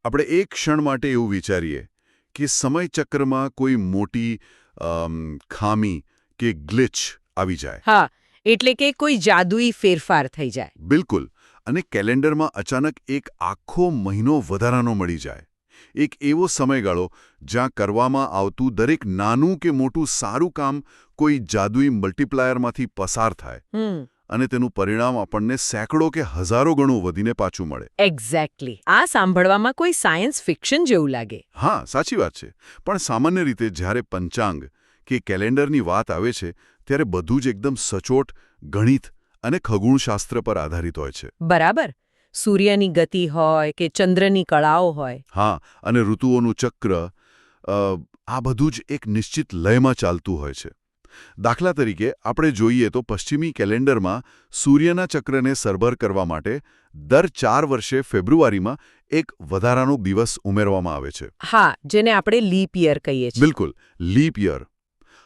આપણે એક ક્ષણ માટે એવું વિચારીએ કે સમયચક્રમાં કોઈ મોટી ખામી કે ગ્લિચ આવી જાય. હા, એટલે કે કોઈ જાદુઈ ફેરફાર થઈ જાય. બિલકુલ. અને કેલેન્ડરમાં અચાનક એક આખો મહિનો વધારાનો મળી જાય. એક એવો સમયગાળો જ્યાં કરવામાં આવતું દરેક નાનું કે મોટું સારું કામ કોઈ જાદુઈ મલ્ટીપ્લાયરમાંથી પસાર થાય અને તેનું પરિણામ આપણને સેંકડો કે હજારો ગણું વધીને પાછું મળે. એક્ઝેક્ટલી. આ સાંભળવામાં કોઈ સાયન્સ ફિક્શન જેવું લાગે. હા, સાચી વાત છે. પણ સામાન્ય રીતે જ્યારે પંચાંગ કે કેલેન્ડરની વાત આવે છે ત્યારે બધું જ એકદમ સચોટ, ગણિત અને ખગોળશાસ્ત્ર પર આધારિત હોય છે. બરાબર. સૂર્યની ગતિ હોય કે ચંદ્રની કળાઓ હોય. હા, અને ઋતુઓનું ચક્ર, આ બધું જ એક નિશ્ચિત લયમાં ચાલતું હોય છે. દાખલા તરીકે આપણે જોઈએ તો પશ્ચિમી કેલેન્ડરમાં સૂર્યના ચક્રને સરભર કરવા માટે દર 4 વર્ષે ફેબ્રુઆરીમાં એક વધારાનો દિવસ ઉમેરવામાં આવે છે. હા, જેને આપણે લીપ યર કહીએ છીએ. બિલકુલ, લીપ યર.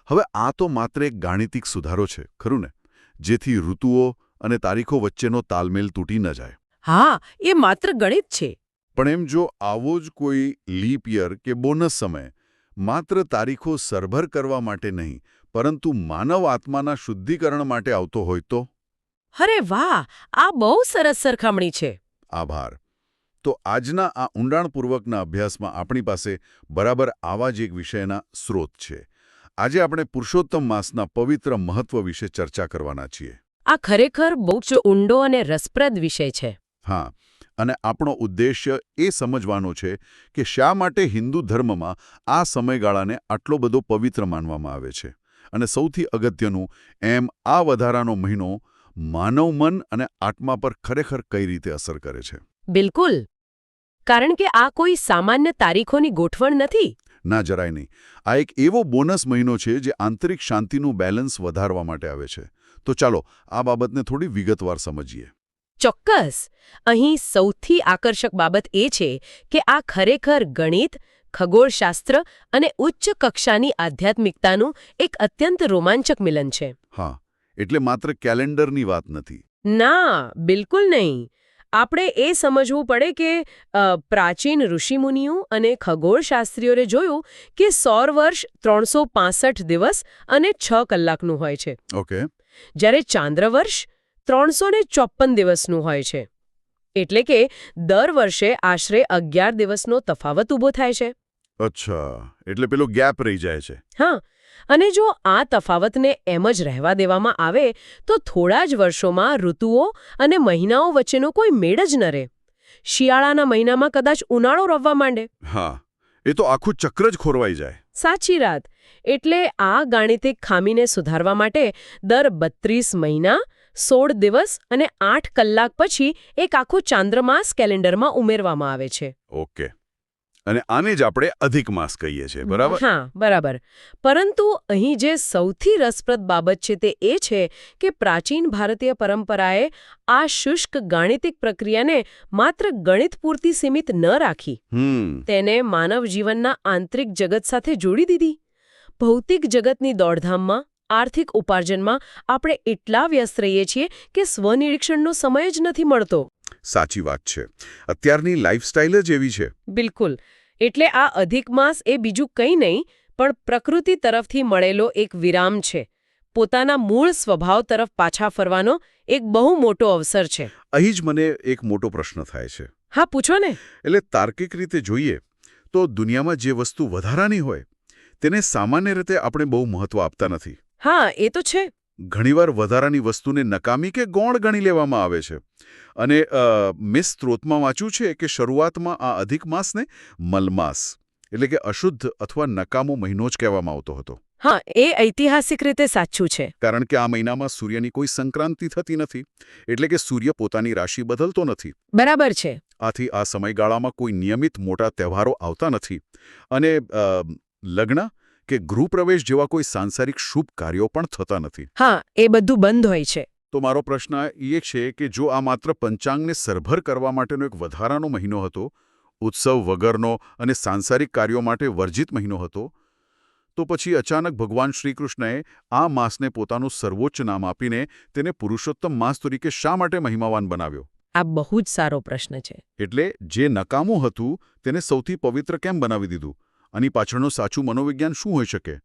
હવે આ તો માત્ર એક ગાણિતિક સુધારો છે, ખરું ને? જેથી ઋતુઓ અને તારીખો વચ્ચેનો તાલમેલ તૂટી ન જાય. હા, એ માત્ર ગણિત છે. પણ એમ જો આવો જ કોઈ લીપ યર કે બોનસ સમય માત્ર તારીખો સરભર કરવા માટે નહીં, પરંતુ માનવ આત્માના શુદ્ધિકરણ માટે આવતો હોય તો? અરે વાહ, આ બહુ સરસ સરખામણી છે. આભાર. તો આજના આ ઊંડાણપૂર્વકના અભ્યાસમાં આપણી પાસે બરાબર આવા જ એક વિષયના સ્રોત છે. આજે આપણે પુરુષોત્તમ માસના પવિત્ર મહત્વ વિશે ચર્ચા કરવાના છીએ. આ ખરેખર બહુ જ ઊંડો અને રસપ્રદ વિષય છે. હા, અને આપણો ઉદ્દેશ્ય એ સમજવાનો છે કે શા માટે હિન્દુ ધર્મમાં આ સમયગાળાને આટલો બધો પવિત્ર માનવામાં આવે છે. અને સૌથી અગત્યનું, એમ આ વધારાનો મહિનો માનવ મન અને આત્મા પર ખરેખર કઈ રીતે અસર કરે છે. બિલકુલ. કારણ કે આ કોઈ સામાન્ય તારીખોની ગોઠવણ નથી. ના, જરાય નહીં. આ એક એવો બોનસ મહિનો છે જે આંતરિક શાંતિનું બેલેન્સ વધારવા માટે આવે છે. તો ચાલો આ બાબતને થોડી વિગતવાર સમજીએ. ચોક્કસ. અહીં સૌથી આકર્ષક બાબત એ છે કે આ ખરેખર ગણિત, ખગોળશાસ્ત્ર અને ઉચ્ચ કક્ષાની આધ્યાત્મિકતાનું એક અત્યંત રોમાંચક મિલન છે. હા, એટલે માત્ર કેલેન્ડરની વાત નથી. ના, બિલકુલ નહીં. આપણે એ સમજવું પડે કે પ્રાચીન ઋષિમુનિઓ અને ખગોળશાસ્ત્રીઓએ જોયું કે સૌર વર્ષ 365 દિવસ અને 6 કલાકનું હોય છે. ઓકે. જ્યારે ચાંદ્ર વર્ષ 354 દિવસનું હોય છે. એટલે કે દર વર્ષે આશરે 11 દિવસનો તફાવત ઊભો થાય છે. અચ્છા, એટલે પેલો ગેપ રહી જાય છે. હા, અને જો આ તફાવતને એમ જ રહેવા દેવામાં આવે તો થોડા જ વર્ષોમાં ઋતુઓ અને મહિનાઓ વચ્ચેનો કોઈ મેળ જ ન રહે. શિયાળાના મહિનામાં કદાચ ઉનાળો રવવા માંડે. હા, એ તો આખું ચક્ર જ ખોરવાઈ જાય. સાચી વાત. એટલે આ ગાણિતિક ખામીને સુધારવા માટે દર 32 મહિના, 16 દિવસ અને 8 કલાક પછી એક આખું ચાંદ્રમાસ કેલેન્ડરમાં ઉમેરવામાં આવે છે. ઓકે. અને આને જ આપણે અધિક માસ કહીએ છીએ, બરાબર? હા, બરાબર. પરંતુ અહીં જે સૌથી રસપ્રદ બાબત છે તે એ છે કે પ્રાચીન ભારતીય પરંપરાએ આ શુષ્ક ગાણિતિક પ્રક્રિયાને માત્ર ગણિત પૂરતી સીમિત ન રાખી. તેને માનવ જીવનના આંતરિક જગત સાથે જોડી દીધી. ભૌતિક જગતની દોડધામમાં, આર્થિક ઉપાર્જનમાં આપણે એટલા વ્યસ્ત રહીએ છીએ કે સ્વનિરીક્ષણનો સમય જ નથી મળતો. સાચી વાત છે. અત્યારની લાઈફસ્ટાઈલ જ એવી છે. બિલકુલ. એટલે આ અધિક માસ એ બીજું કંઈ નહીં પણ પ્રકૃતિ તરફથી મળેલો એક વિરામ છે. પોતાના મૂળ સ્વભાવ તરફ પાછા ફરવાનો એક બહુ મોટો અવસર છે. અહીં જ મને એક મોટો પ્રશ્ન થાય છે. હા, પૂછો ને. એટલે તાર્કિક રીતે જોઈએ તો દુનિયામાં જે વસ્તુ વધારાની હોય તેને સામાન્ય રીતે આપણે બહુ મહત્વ આપતા નથી. હા, એ તો છે. ઘણીવાર વધારાની વસ્તુને નકામી કે ગૌણ ગણી લેવામાં આવે છે. અને મેં સ્ત્રોતમાં વાંચ્યું છે કે શરૂઆતમાં આ અધિક માસને મલમાસ એટલે કે અશુદ્ધ અથવા નકામો મહિનો જ કહેવામાં આવતો હતો. હા, એ ઐતિહાસિક રીતે સાચું છે. કારણ કે આ મહિનામાં સૂર્યની કોઈ સંક્રાંતિ થતી નથી. એટલે કે સૂર્ય પોતાની રાશિ બદલતો નથી. બરાબર છે. આથી આ સમયગાળામાં કોઈ નિયમિત મોટા તહેવારો આવતા નથી. અને લગ્ન કે ગૃહપ્રવેશ જેવા કોઈ સાંસારિક શુભ કાર્યો પણ થતા નથી. હા, એ બધું બંધ હોય છે. તો મારો પ્રશ્ન એ છે કે જો આ માત્ર પંચાંગને સરભર કરવા માટેનો એક વધારાનો મહિનો હતો, ઉત્સવ વગરનો અને સાંસારિક કાર્યો માટે વર્જિત મહિનો હતો, તો પછી અચાનક ભગવાન શ્રીકૃષ્ણએ આ માસને પોતાનું સર્વોચ્ચ નામ આપીને તેને પુરુષોત્તમ માસ તરીકે શા માટે મહિમાવાન બનાવ્યો? આ બહુ જ સારો પ્રશ્ન છે. એટલે જે નકામું હતું તેને સૌથી પવિત્ર કેમ બનાવી દીધું? આની પાછળનું સાચું મનોવિજ્ઞાન શું હોઈ શકે?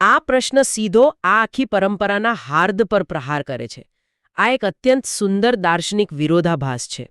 આ પ્રશ્ન સીધો આ આખી પરંપરાના હાર્દ પર પ્રહાર કરે છે. આ એક અત્યંત સુંદર દાર્શનિક વિરોધાભાસ છે.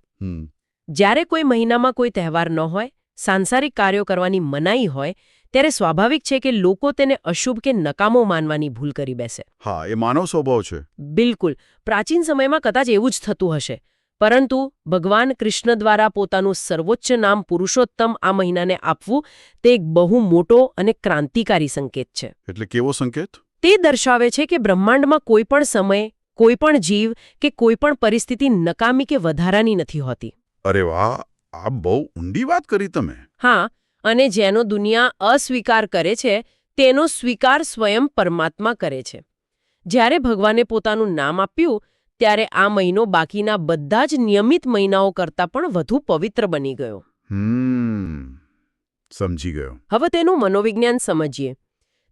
જ્યારે કોઈ મહિનામાં કોઈ તહેવાર ન હોય, સાંસારિક કાર્યો કરવાની મનાઈ હોય, ત્યારે સ્વાભાવિક છે કે લોકો તેને અશુભ કે નકામો માનવાની ભૂલ કરી બેસે. હા, એ માનવ સ્વભાવ છે. બિલકુલ. પ્રાચીન સમયમાં કદાચ એવું જ થતું હશે. પરંતુ ભગવાન કૃષ્ણ દ્વારા પોતાનું સર્વોચ્ચ નામ પુરુષોત્તમ આ મહિનાને આપવું તે એક બહુ મોટો અને ક્રાંતિકારી સંકેત છે. એટલે કેવો સંકેત? તે દર્શાવે છે કે બ્રહ્માંડમાં કોઈ પણ સમય, કોઈ પણ જીવ કે કોઈ પણ પરિસ્થિતિ નકામી કે વધારાની નથી હોતી. અરે વાહ, આ બહુ ઊંડી વાત કરી તમે. હા, અને જેનો દુનિયા અસ્વીકાર કરે છે તેનો સ્વીકાર સ્વયં પરમાત્મા કરે છે. જ્યારે ભગવાને પોતાનું નામ આપ્યું ત્યારે આ મહિનો બાકીના બધા જ નિયમિત મહિનાઓ કરતાં પણ વધુ પવિત્ર બની ગયો. સમજી ગયો. હવે તેનું મનોવિજ્ઞાન સમજીએ.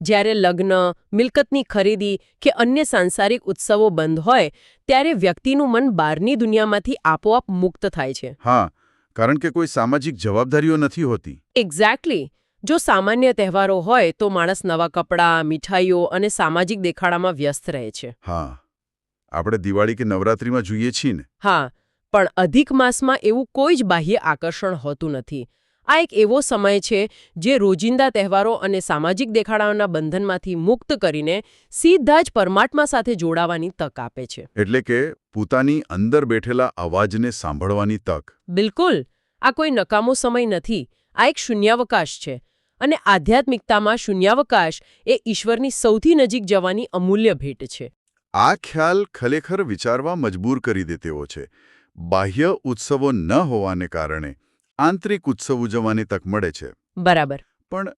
જ્યારે લગ્ન, મિલકતની ખરીદી કે અન્ય સાંસારિક ઉત્સવો બંધ હોય ત્યારે વ્યક્તિનું મન બહારની દુનિયામાંથી આપોઆપ મુક્ત થાય છે. હા, કારણ કે કોઈ સામાજિક જવાબદારીઓ નથી હોતી. એક્ઝેક્ટલી. જો સામાન્ય તહેવારો હોય તો માણસ નવા કપડાં, મીઠાઈઓ અને સામાજિક દેખાડામાં વ્યસ્ત રહે છે. હા, આપણે દિવાળી કે નવરાત્રિમાં જોઈએ છીએ ને. હા, પણ અધિક માસમાં એવું કોઈ જ બાહ્ય આકર્ષણ હોતું નથી. આ એક એવો સમય છે જે રોજિંદા તહેવારો અને સામાજિક દેખાડાઓના બંધનમાંથી મુક્ત કરીને સીધા જ પરમાત્મા સાથે જોડાવાની તક આપે છે. એટલે કે પોતાની અંદર બેઠેલા અવાજને સાંભળવાની તક. બિલકુલ. આ કોઈ નકામો સમય નથી. આ એક શૂન્યાવકાશ છે. અને આધ્યાત્મિકતામાં શૂન્યાવકાશ એ ઈશ્વરની સૌથી નજીક જવાની અમૂલ્ય ભેટ છે. આ ખ્યાલ ખરેખર વિચારવા મજબૂર કરી દે તેવો છે. બાહ્ય ઉત્સવો ન હોવાને કારણે આંતરિક ઉત્સવ ઉજવવાની તક મળે છે. બરાબર. પણ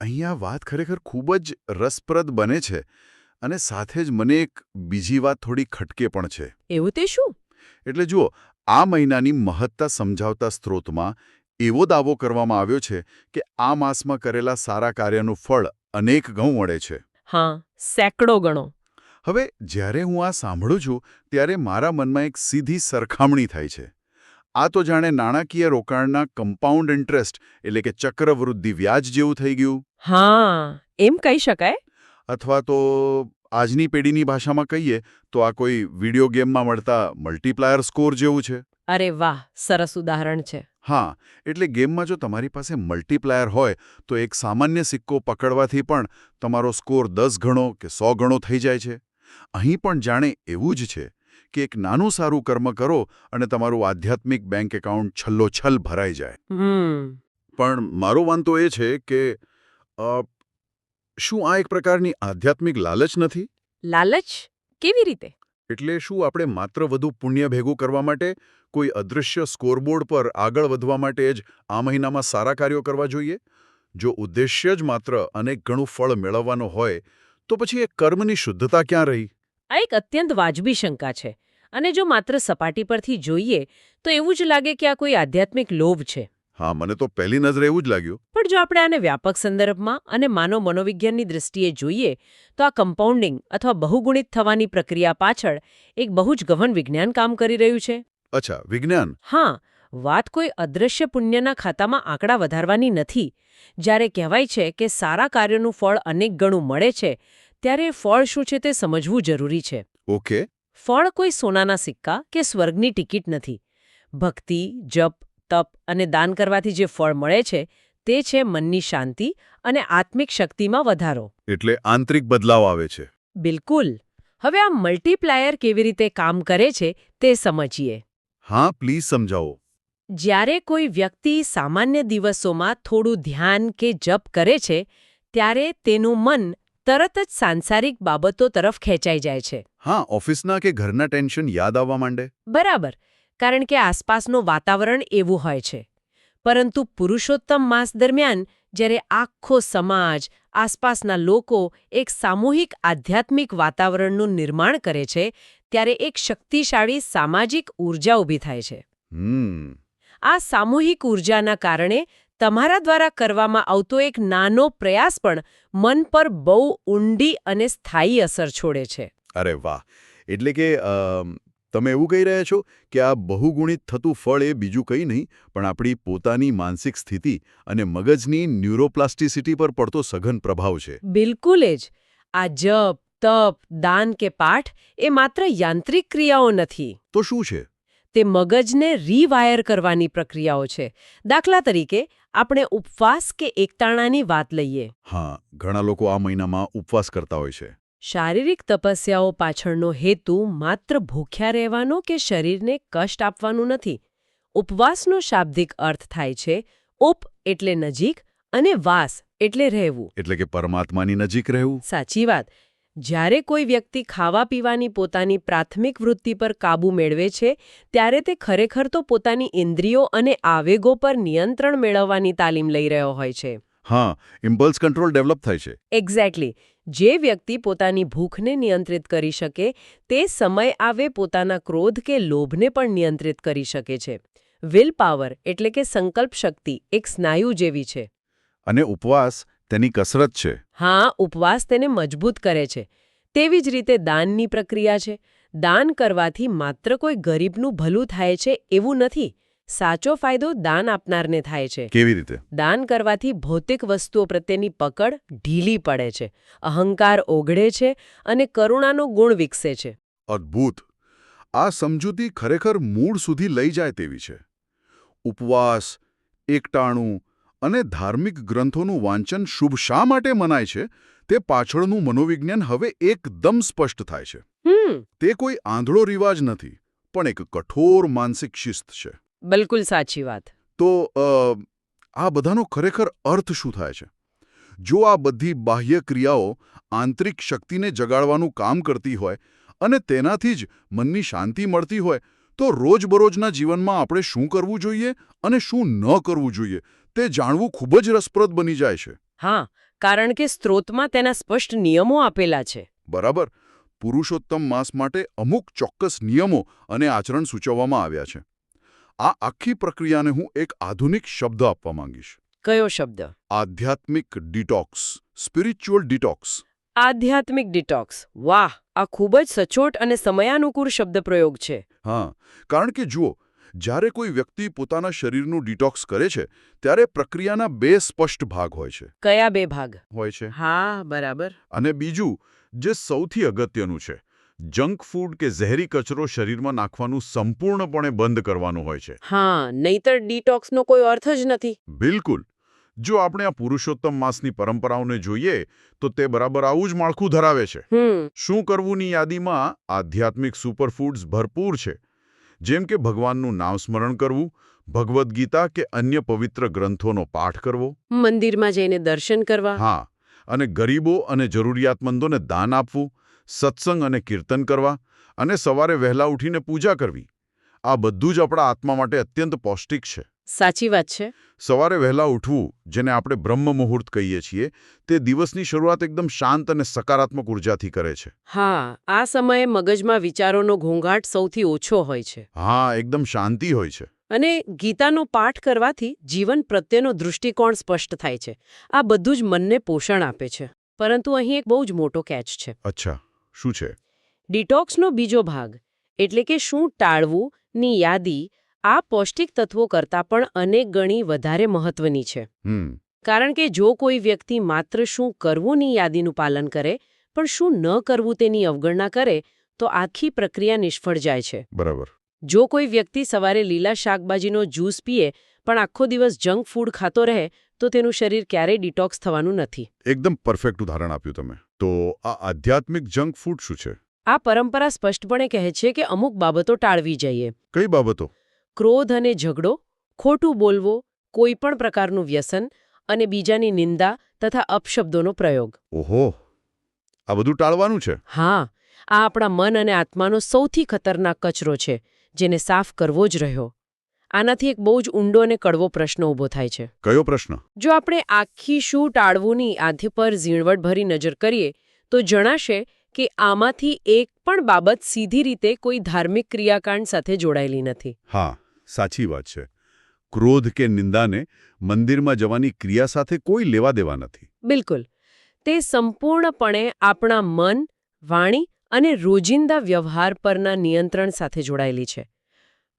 અહીંયા વાત ખરેખર ખૂબ જ રસપ્રદ બને છે અને સાથે જ મને એક બીજી વાત થોડી ખટકે પણ છે. એવું તે શું? એટલે જુઓ, આ મહિનાની મહત્તા સમજાવતા સ્ત્રોતમાં એવો દાવો કરવામાં આવ્યો છે કે આ માસમાં કરેલા સારા કાર્યનું ફળ અનેક ગણું મળે છે. હા, સેંકડો ગણો. હવે જ્યારે હું આ સાંભળું છું ત્યારે મારા મનમાં એક સીધી સરખામણી થાય છે. આ તો જાણે નાણાકીય રોકાણના કમ્પાઉન્ડ ઇન્ટરેસ્ટ એટલે કે ચક્રવૃદ્ધિ વ્યાજ જેવું થઈ ગયું. હા, એમ કહી શકાય. અથવા તો આજની પેઢીની ભાષામાં કહીએ તો આ કોઈ વિડિયો ગેમમાં મળતા મલ્ટીપ્લાયર સ્કોર જેવું છે. અરે વાહ, સરસ ઉદાહરણ છે. હા, એટલે ગેમમાં જો તમારી પાસે મલ્ટીપ્લાયર હોય તો એક સામાન્ય સિક્કો પકડવાથી પણ તમારો સ્કોર 10 ગણો કે 100 ગણો થઈ જાય છે. અહીં પણ જાણે એવું જ છે કે એક નાનું સારું કર્મ કરો અને તમારું આધ્યાત્મિક બેંક એકાઉન્ટ છલ્લોછલ ભરાઈ જાય. પણ મારો વાંધો એ છે કે શું આ એક પ્રકારની આધ્યાત્મિક લાલચ નથી? લાલચ? કેવી રીતે? એટલે શું આપણે માત્ર વધુ પુણ્ય ભેગું કરવા માટે, કોઈ અદૃશ્ય સ્કોરબોર્ડ પર આગળ વધવા માટે જ આ મહિનામાં સારા કાર્યો કરવા જોઈએ? જો ઉદ્દેશ્ય જ માત્ર અનેક ગણું ફળ મેળવવાનો હોય તો પછી એ કર્મની શુદ્ધતા ક્યાં રહી? આ એક અત્યંત વાજબી શંકા છે. અને જો માત્ર સપાટી પરથી જોઈએ તો એવું જ લાગે કે આ કોઈ આધ્યાત્મિક લોભ છે. હા, મને તો પહેલી નજરે એવું જ લાગ્યું. પણ જો આપણે આને વ્યાપક સંદર્ભમાં અને માનવ મનોવિજ્ઞાનની દૃષ્ટિએ જોઈએ તો આ કમ્પાઉન્ડિંગ અથવા બહુગુણિત થવાની પ્રક્રિયા પાછળ એક બહુ જ ગહન વિજ્ઞાન કામ કરી રહ્યું છે. અચ્છા, વિજ્ઞાન. હા, વાત કોઈ અદૃશ્ય પુણ્યના ખાતામાં આંકડા વધારવાની નથી. જ્યારે કહેવાય છે કે સારા કાર્યોનું ફળ અનેક ગણું મળે છે ત્યારે ફળ શું છે તે સમજવું જરૂરી છે. ઓકે. ફળ કોઈ સોનાના સિક્કા કે સ્વર્ગની ટિકિટ નથી. ભક્તિ, જપ, તપ અને દાન કરવાથી જે ફળ મળે છે તે છે મનની શાંતિ અને આત્મિક શક્તિમાં વધારો. એટલે આંતરિક બદલાવ આવે છે. બિલકુલ. હવે આ મલ્ટીપ્લાયર કેવી રીતે કામ કરે છે તે સમજીએ. હા, પ્લીઝ સમજાવો. જ્યારે કોઈ વ્યક્તિ સામાન્ય દિવસોમાં થોડું ધ્યાન કે જપ કરે છે ત્યારે તેનું મન તરત જ સાંસારિક બાબતો તરફ ખેંચાઈ જાય છે. હા, ઓફિસના કે ઘરના ટેન્શન યાદ આવવા માંડે. બરાબર, કારણ કે આસપાસનું વાતાવરણ એવું હોય છે. પરંતુ પુરુષોત્તમ માસ દરમિયાન જ્યારે આખો સમાજ, આસપાસના લોકો એક સામૂહિક આધ્યાત્મિક વાતાવરણનું નિર્માણ કરે છે ત્યારે એક શક્તિશાળી સામાજિક ઊર્જા ઊભી થાય છે. આ સામૂહિક ઊર્જાના કારણે તમારા દ્વારા કરવામાં આવતો એક નાનો પ્રયાસ પણ મન પર બહુ ઊંડી અને સ્થાયી અસર છોડે છે. અરે વાહ! એટલે કે તમે એવું કહી રહ્યા છો કે આ બહુગુણિત થતું ફળ એ બીજું કંઈ નહીં પણ આપણી પોતાની માનસિક સ્થિતિ અને મગજની ન્યુરોપ્લાસ્ટિસિટી પર પડતો સઘન પ્રભાવ છે. બિલકુલ જ. આ જપ, તપ, દાન કે પાઠ એ માત્ર યાંત્રિક ક્રિયાઓ નથી. તો શું છે? તે મગજને રીવાયર કરવાની પ્રક્રિયાઓ છે. દાખલા તરીકે આપણે ઉપવાસ કે એકતાણાની વાત લઈએ. હા, ઘણા લોકો આ મહિનામાં ઉપવાસ કરતા હોય છે. શારીરિક તપસ્યાઓ પાછળનો હેતુ માત્ર ભૂખ્યા રહેવાનો કે શરીરને કષ્ટ આપવાનું નથી. ઉપવાસનો શાબ્દિક અર્થ થાય છે ઉપ એટલે નજીક અને વાસ એટલે રહેવું. એટલે કે પરમાત્માની નજીક રહેવું. સાચી વાત. જ્યારે કોઈ વ્યક્તિ ખાવા પીવાની પોતાની પ્રાથમિક વૃત્તિ પર કાબૂ મેળવે છે ત્યારે તે ખરેખર તો પોતાની ઇન્દ્રિયો અને આવેગો પર નિયંત્રણ મેળવવાની તાલીમ લઈ રહ્યો હોય છે. હા, ઇમ્પલ્સ કંટ્રોલ ડેવલપ થાય છે. એક્ઝેક્ટલી. જે વ્યક્તિ પોતાની ભૂખને નિયંત્રિત કરી શકે તે સમય આવે પોતાના ક્રોધ કે લોભને પણ નિયંત્રિત કરી શકે છે. વિલ પાવર એટલે કે સંકલ્પ શક્તિ એક સ્નાયુ જેવી છે. અને ઉપવાસ તેની કસરત છે. હા, ઉપવાસ તેને મજબૂત કરે છે. તેવી જ રીતે દાનની પ્રક્રિયા છે. દાન કરવાથી માત્ર કોઈ ગરીબનું ભલું થાય છે એવું નથી. સાચો ફાયદો દાન આપનારને થાય છે. કેવી રીતે? દાન કરવાથી ભૌતિક વસ્તુઓ પ્રત્યેની પકડ ઢીલી પડે છે, અહંકાર ઓગળે છે અને કરુણાનો ગુણ વિકસે છે. અદ્ભુત. આ સમજૂતી ખરેખર મૂળ સુધી લઈ જાય તેવી છે. ઉપવાસ, એકટાણું અને ધાર્મિક ગ્રંથોનું વાંચન શુભ શા માટે મનાય છે તે પાછળનું મનોવિજ્ઞાન હવે એકદમ સ્પષ્ટ થાય છે. તે કોઈ આંધળો રિવાજ નથી પણ એક કઠોર માનસિક શિસ્ત છે. બિલકુલ સાચી વાત. તો આ બધાનો ખરેખર અર્થ શું થાય છે? જો આ બધી બાહ્ય ક્રિયાઓ આંતરિક શક્તિને જગાડવાનું કામ કરતી હોય અને તેનાથી જ મનની શાંતિ મળતી હોય તો રોજબરોજના જીવનમાં આપણે શું કરવું જોઈએ અને શું ન કરવું જોઈએ તે જાણવું ખૂબ જ રસપ્રદ બની જાય છે. હા, કારણ કે સ્ત્રોતમાં તેના સ્પષ્ટ નિયમો આપેલા છે. બરાબર. પુરુષોત્તમ માસ માટે અમુક ચોક્કસ નિયમો અને આચરણ સૂચવવામાં આવ્યા છે. આ આખી પ્રક્રિયાને હું એક આધુનિક શબ્દ આપવા માંગીશ. કયો શબ્દ? આધ્યાત્મિક ડિટોક્સ, સ્પિરિચ્યુઅલ ડિટોક્સ. આધ્યાત્મિક ડિટોક્સ. વાહ, આ ખૂબ જ સચોટ અને સમયાનુકૂળ શબ્દપ્રયોગ છે. હા, કારણ કે જુઓ, જ્યારે કોઈ વ્યક્તિ પોતાના શરીરનું ડિટોક્સ કરે છે ત્યારે પ્રક્રિયાના બે સ્પષ્ટ ભાગ હોય છે. કયા બે ભાગ હોય છે? હા, બરાબર. અને બીજું, જે સૌથી અગત્યનું છે, જંક ફૂડ કે ઝેરી કચરો શરીરમાં નાખવાનું સંપૂર્ણપણે બંધ કરવાનું હોય છે. હા, નહીતર ડિટોક્સનો કોઈ અર્થ જ નથી. બિલકુલ. જો આપણે આ પુરુષોત્તમ માસની પરંપરાઓને જોઈએ તો તે બરાબર આવું જ માળખું ધરાવે છે. શું કરવુંની યાદીમાં આધ્યાત્મિક સુપરફૂડ્સ ભરપૂર છે. જેમ કે ભગવાનનું નામ સ્મરણ કરવું, ભગવદ્ ગીતા કે અન્ય પવિત્ર ગ્રંથોનો પાઠ કરવો, મંદિરમાં જઈને દર્શન કરવા. હા, અને ગરીબો અને જરૂરિયાતમંદોને દાન આપવું, સત્સંગ અને કીર્તન કરવા અને સવારે વહેલા ઉઠીને પૂજા કરવી. આ બધું જ આપણા આત્મા માટે અત્યંત પૌષ્ટિક છે. સાચી વાત છે. સવારે વહેલા ઉઠવું, જેને આપણે બ્રહ્મ મુહૂર્ત કહીએ છીએ, તે દિવસની શરૂઆત એકદમ શાંત અને સકારાત્મક ઉર્જાથી કરે છે. હા, આ સમયે મગજમાં વિચારોનો ઘોંઘાટ સૌથી ઓછો હોય છે. હા, એકદમ શાંતિ હોય છે. અને ગીતાનો પાઠ કરવાથી જીવન પ્રત્યેનો દૃષ્ટિકોણ સ્પષ્ટ થાય છે. આ બધું જ મનને પોષણ આપે છે. પરંતુ અહીં એક બહુ જ મોટો કેચ છે. અચ્છા, શું છે? ડિટોક્સનો બીજો ભાગ એટલે કે શું ટાળવું ની યાદી આ પૌષ્ટિક તત્વો કરતાં પણ અનેક ગણી વધારે મહત્વની છે. કારણ કે જો કોઈ વ્યક્તિ માત્ર શું કરવુંની યાદીનું પાલન કરે પણ શું ન કરવું તેની અવગણના કરે તો આખી પ્રક્રિયા નિષ્ફળ જાય છે. બરાબર. જો કોઈ વ્યક્તિ સવારે લીલા શાકભાજીનો જ્યુસ પીએ પણ આખો દિવસ જંક ફૂડ ખાતો રહે તો તેનું શરીર ક્યારેય ડિટોક્સ થવાનું નથી. એકદમ પરફેક્ટ ઉદાહરણ આપ્યું તમે. તો આ આધ્યાત્મિક જંક ફૂડ શું છે? આ પરંપરા સ્પષ્ટપણે કહે છે કે અમુક બાબતો ટાળવી જોઈએ. કઈ બાબતો? ક્રોધ અને ઝઘડો, ખોટું બોલવો, કોઈ પણ પ્રકારનું વ્યસન અને બીજાની નિંદા તથા અપશબ્દોનો પ્રયોગ. ઓહો, આ બધું ટાળવાનું છે? હા, આ આપણા મન અને આત્માનો સૌથી ખતરનાક કચરો છે જેને સાફ કરવો જ રહ્યો. આનાથી એક બહુ જ ઊંડો અને કડવો પ્રશ્ન ઊભો થાય છે. કયો પ્રશ્ન? જો આપણે આખી શું ટાળવુંની આધ્ય પર ઝીણવટભરી નજર કરીએ તો જણાશે કે આમાંથી એક પણ બાબત સીધી રીતે કોઈ ધાર્મિક ક્રિયાકાંડ સાથે જોડાયેલી નથી. હા, સાચી વાત છે. ક્રોધ કે નિંદાને મંદિરમાં જવાની ક્રિયા સાથે કોઈ લેવા દેવા નથી. બિલકુલ. તે સંપૂર્ણપણે આપણા મન, વાણી અને રોજિંદા વ્યવહાર પરના નિયંત્રણ સાથે જોડાયેલી છે.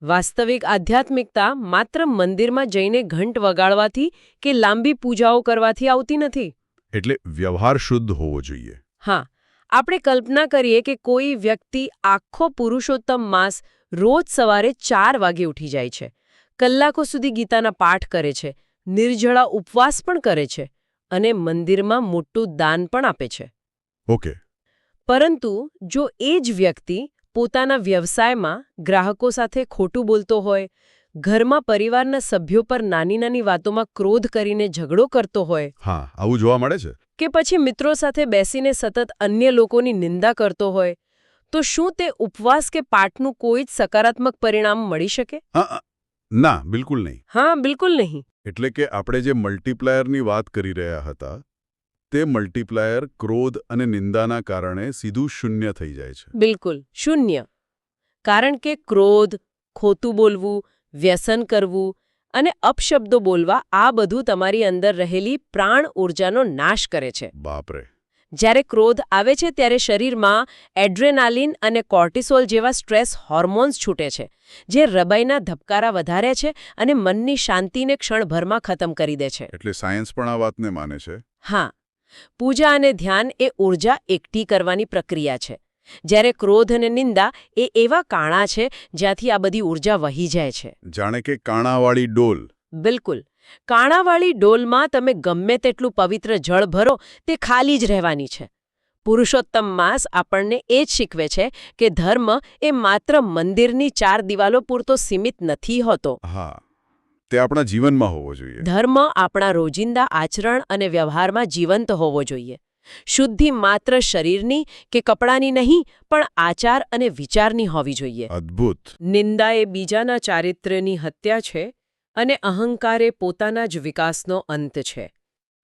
વાસ્તવિક આધ્યાત્મિકતા માત્ર મંદિરમાં જઈને ઘંટ વગાડવાથી કે લાંબી પૂજાઓ કરવાથી આવતી નથી. એટલે વ્યવહાર શુદ્ધ હોવો જોઈએ. હા, આપણે કલ્પના કરીએ કે કોઈ વ્યક્તિ આખો પુરુષોત્તમ માસ રોજ સવારે 4 વાગે ઉઠી જાય છે, કલાકો સુધી ગીતાના પાઠ કરે છે, નિર્જળા ઉપવાસ પણ કરે છે અને મંદિરમાં મોટું દાન પણ આપે છે. ઓકે. પરંતુ જો એ જ વ્યક્તિ પોતાના વ્યવસાયમાં ગ્રાહકો સાથે ખોટું બોલતો હોય, ઘરમાં પરિવારના સભ્યો પર નાની નાની વાતોમાં ક્રોધ કરીને ઝઘડો કરતો હોય, હા, આવું જોવા મળે છે. કે પછી મિત્રો સાથે બેસીને સતત અન્ય લોકોની નિંદા કરતો હોય, તો શું તે ઉપવાસ કે પાઠનું કોઈ જ સકારાત્મક પરિણામ મળી શકે? ના, બિલકુલ નહીં. હા, બિલકુલ નહીં. એટલે કે આપણે જે મલ્ટીપ્લાયરની વાત કરી રહ્યા હતા, તે મલ્ટીપ્લાયર ક્રોધ અને નિંદાના કારણે સીધું શૂન્ય થઈ જાય છે. બિલકુલ શૂન્ય. કારણ કે ક્રોધ, ખોટું બોલવું, વ્યસન કરવું અને અપશબ્દો બોલવા આ બધું તમારી અંદર રહેલી પ્રાણ ઊર્જાનો નાશ કરે છે. બાપરે. જ્યારે ક્રોધ આવે છે ત્યારે શરીરમાં એડ્રેનાલિન અને કોર્ટિસોલ જેવા સ્ટ્રેસ હોર્મોન્સ છૂટે છે, જે હૃદયના ધબકારા વધારે છે અને મનની શાંતિને ક્ષણભરમાં ખતમ કરી દે છે. એટલે સાયન્સ પણ આ વાતને માને છે. હા, પૂજા અને ધ્યાન એ ઊર્જા એકઠી કરવાની પ્રક્રિયા છે, જ્યારે ક્રોધ અને નિંદા એ એવા કાણા છે જ્યાંથી આ બધી ઊર્જા વહી જાય છે. જાણે કે કાણાવાળી ડોલ. બિલકુલ. કાણાવાળી ડોલમાં તમે ગમે તેટલું પવિત્ર જળ ભરો તે ખાલી જ રહેવાની છે. પુરુષોત્તમ માસ આપણને એ જ શીખવે છે કે ધર્મ એ માત્ર મંદિરની 4 દિવાલો પૂરતો સીમિત નથી હોતો. હા, તે આપણા જીવનમાં હોવો જોઈએ. ધર્મ આપણા રોજિંદા આચરણ અને વ્યવહારમાં જીવંત હોવો જોઈએ. શુદ્ધિ માત્ર શરીરની કે કપડાની નહીં, પણ આચાર અને વિચારની હોવી જોઈએ. અદ્ભુત. નિંદા એ બીજાના ચારિત્ર્યની હત્યા છે અને અહંકાર એ પોતાના જ વિકાસનો અંત છે.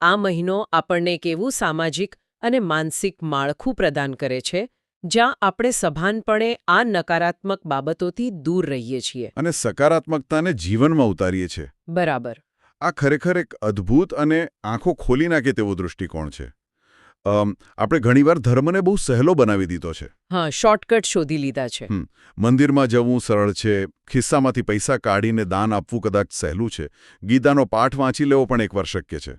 આ મહિનો આપણને એક એવું સામાજિક અને માનસિક માળખું પ્રદાન કરે છે જ્યાં આપણે સભાનપણે આ નકારાત્મક બાબતોથી દૂર રહીએ છીએ અને સકારાત્મકતાને જીવનમાં ઉતારીએ છીએ. બરાબર. આ ખરેખર એક અદ્ભુત અને આંખો ખોલી નાખે તેવો દૃષ્ટિકોણ છે. આપણે ઘણીવાર ધર્મને બહુ સહેલો બનાવી દીધો છે. હા, શોર્ટકટ શોધી લીધા છે. મંદિરમાં જવું સરળ છે, ખિસ્સામાંથી પૈસા કાઢીને દાન આપવું કદાચ સહેલું છે, ગીતાનો પાઠ વાંચી લેવો પણ એકવાર શક્ય છે.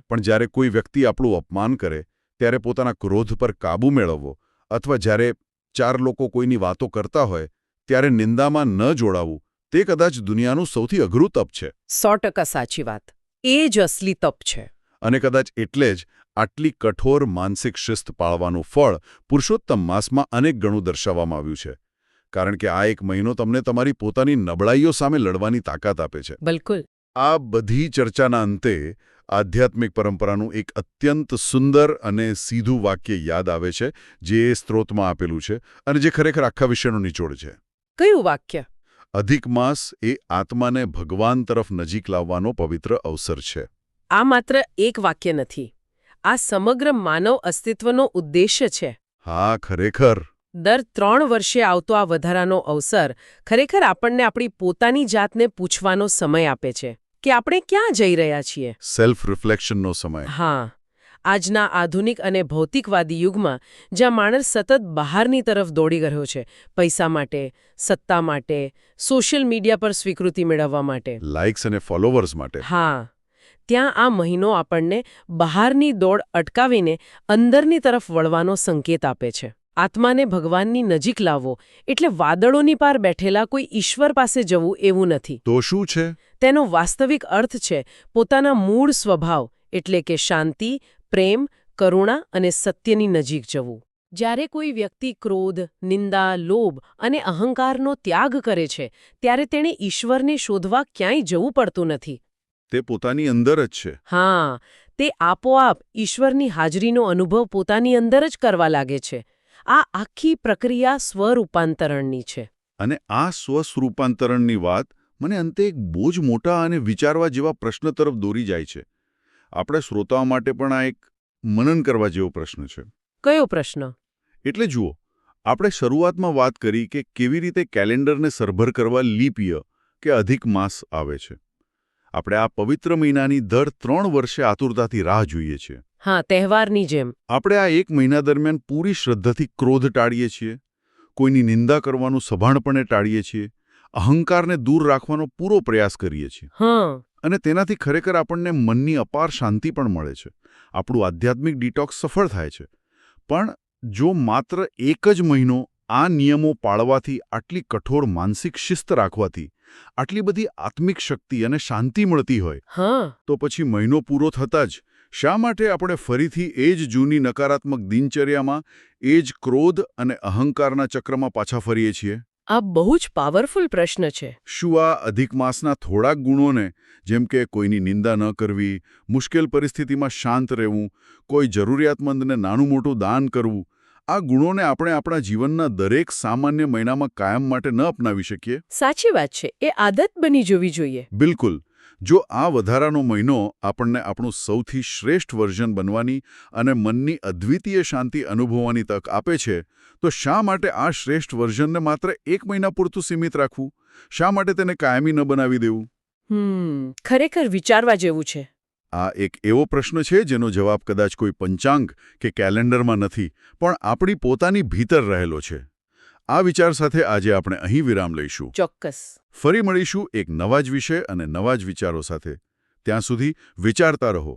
પણ જ્યારે કોઈ વ્યક્તિ આપણું અપમાન કરે, ત્યારે પોતાના ક્રોધ પર કાબૂ મેળવવો, અથવા જ્યારે 4 લોકો કોઈની વાતો કરતા હોય ત્યારે નિંદામાં ન જોડાવું, તે કદાચ દુનિયાનું સૌથી અઘરું તપ છે. 100% સાચી વાત. એ જ અસલી તપ છે. અને કદાચ એટલે જ આટલી કઠોર માનસિક શિસ્ત પાળવાનું ફળ પુરુષોત્તમ માસમાં અનેક ગણું દર્શાવવામાં આવ્યું છે. કારણ કે આ એક મહિનો તમને તમારી પોતાની નબળાઈઓ સામે લડવાની તાકાત આપે છે. બિલકુલ. આ બધી ચર્ચાના અંતે આધ્યાત્મિક પરંપરાનું એક અત્યંત સુંદર અને સીધું વાક્ય યાદ આવે છે, જે સ્ત્રોતમાં આપેલું છે અને જે ખરેખર આખા વિષયનો નિચોડ છે. કયું વાક્ય? અધિક માસ એ આત્માને ભગવાન તરફ નજીક લાવવાનો પવિત્ર અવસર છે. આ માત્ર એક વાક્ય નથી. આ સમગ્ર માનવ અસ્તિત્વનો ઉદ્દેશ્ય છે. હા, ખરેખર. દર 3 વર્ષે આવતો આ વધારાનો અવસર ખરેખર આપણને આપણી પોતાની જાતને પૂછવાનો સમય આપે છે કે આપણે ક્યાં જઈ રહ્યા છીએ. સેલ્ફ રિફ્લેક્શનનો સમય. હા, આજના આધુનિક અને ભૌતિકવાદી યુગમાં જ્યાં માણસ સતત બહારની તરફ દોડી રહ્યો છે, પૈસા માટે, સત્તા માટે, સોશિયલ મીડિયા પર સ્વીકૃતિ મેળવવા માટે, લાઇક્સ અને ફોલોવર્સ માટે. હા, ત્યાં આ મહિનો આપણને બહારની દોડ અટકાવીને અંદરની તરફ વળવાનો સંકેત આપે છે. આત્માને ભગવાનની નજીક લાવવો એટલે વાદળોની પાર બેઠેલા કોઈ ઈશ્વર પાસે જવું એવું નથી. તો શું છે? તેનો વાસ્તવિક અર્થ છે પોતાના મૂળ સ્વભાવ એટલે કે શાંતિ, પ્રેમ, કરુણા અને સત્યની નજીક જવું. જ્યારે કોઈ વ્યક્તિ ક્રોધ, નિંદા, લોભ અને અહંકારનો ત્યાગ કરે છે, ત્યારે તેણે ઈશ્વરને શોધવા ક્યાંય જવું પડતું નથી. તે પોતાની અંદર જ છે. હા, તે આપોઆપ ઈશ્વરની હાજરીનો અનુભવ પોતાની અંદર જ કરવા લાગે છે. આ આખી પ્રક્રિયા સ્વરૂપાંતરણની છે. અને આ સ્વરૂપાંતરણની વાત મને અંતે એક બહુ જ મોટા અને વિચારવા જેવા પ્રશ્ન તરફ દોરી જાય છે. આપણે શ્રોતાઓ માટે પણ આ એક મનન કરવા જેવો પ્રશ્ન છે. કયો પ્રશ્ન? એટલે જુઓ, આપણે શરૂઆતમાં વાત કરી કે કેવી રીતે કેલેન્ડરને સરભર કરવા લીપ યર કે અધિક માસ આવે છે. આપણે આ પવિત્ર મહિનાની દર 3 વર્ષે આતુરતાથી રાહ જોઈએ છીએ. હા, તહેવારની જેમ. આપણે આ 1 મહિના દરમિયાન પૂરી શ્રદ્ધાથી ક્રોધ ટાળીએ છીએ, કોઈની નિંદા કરવાનું સભાનપણે ટાળીએ છીએ, અહંકારને દૂર રાખવાનો પૂરો પ્રયાસ કરીએ છીએ. હા. અને તેનાથી ખરેખર આપણને મનની અપાર શાંતિ પણ મળે છે. આપણું આધ્યાત્મિક ડિટોક્સ સફળ થાય છે. પણ જો માત્ર એક જ મહિનો આ નિયમો પાળવાથી, આટલી કઠોર માનસિક શિસ્ત રાખવાથી આટલી બધી આત્મિક શક્તિ અને શાંતિ મળતી હોય, હા. તો પછી મહિનો પૂરો થતાં જ શા માટે આપણે ફરીથી એ જ જૂની નકારાત્મક દિનચર્યામાં, એ જ ક્રોધ અને અહંકારના ચક્રમાં પાછા ફરીએ છીએ? આ બહુ જ પાવરફુલ પ્રશ્ન છે. શું આ અધિક માસના થોડાક ગુણોને, જેમ કે કોઈની નિંદા ન કરવી, મુશ્કેલ પરિસ્થિતિમાં શાંત રહેવું, કોઈ જરૂરિયાતમંદને નાનું મોટું દાન કરવું, આ ગુણોને આપણે આપણા જીવનના દરેક સામાન્ય મહિનામાં કાયમ માટે ન અપનાવી શકીએ? સાચી વાત છે. એ આદત બની જવી જોઈએ. બિલકુલ. જો આ વધારાનો મહિનો આપણને આપણું સૌથી શ્રેષ્ઠ વર્ઝન બનવાની અને મનની અદ્વિતીય શાંતિ અનુભવવાની તક આપે છે, તો શા માટે આ શ્રેષ્ઠ વર્ઝનને માત્ર 1 મહિના પૂરતું સીમિત રાખવું? શા માટે તેને કાયમી ન બનાવી દેવું? ખરેખર વિચારવા જેવું છે. આ એક એવો પ્રશ્ન છે જેનો જવાબ કદાચ કોઈ પંચાંગ કે કેલેન્ડરમાં નથી, પણ આપણી પોતાની ભીતર રહેલો છે. આ વિચાર સાથે આજે આપણે અહીં વિરામ લઈશું. ચોક્કસ. ફરી મળીશું એક નવા જ વિષય અને નવા જ વિચારો સાથે. ત્યાં સુધી વિચારતા રહો.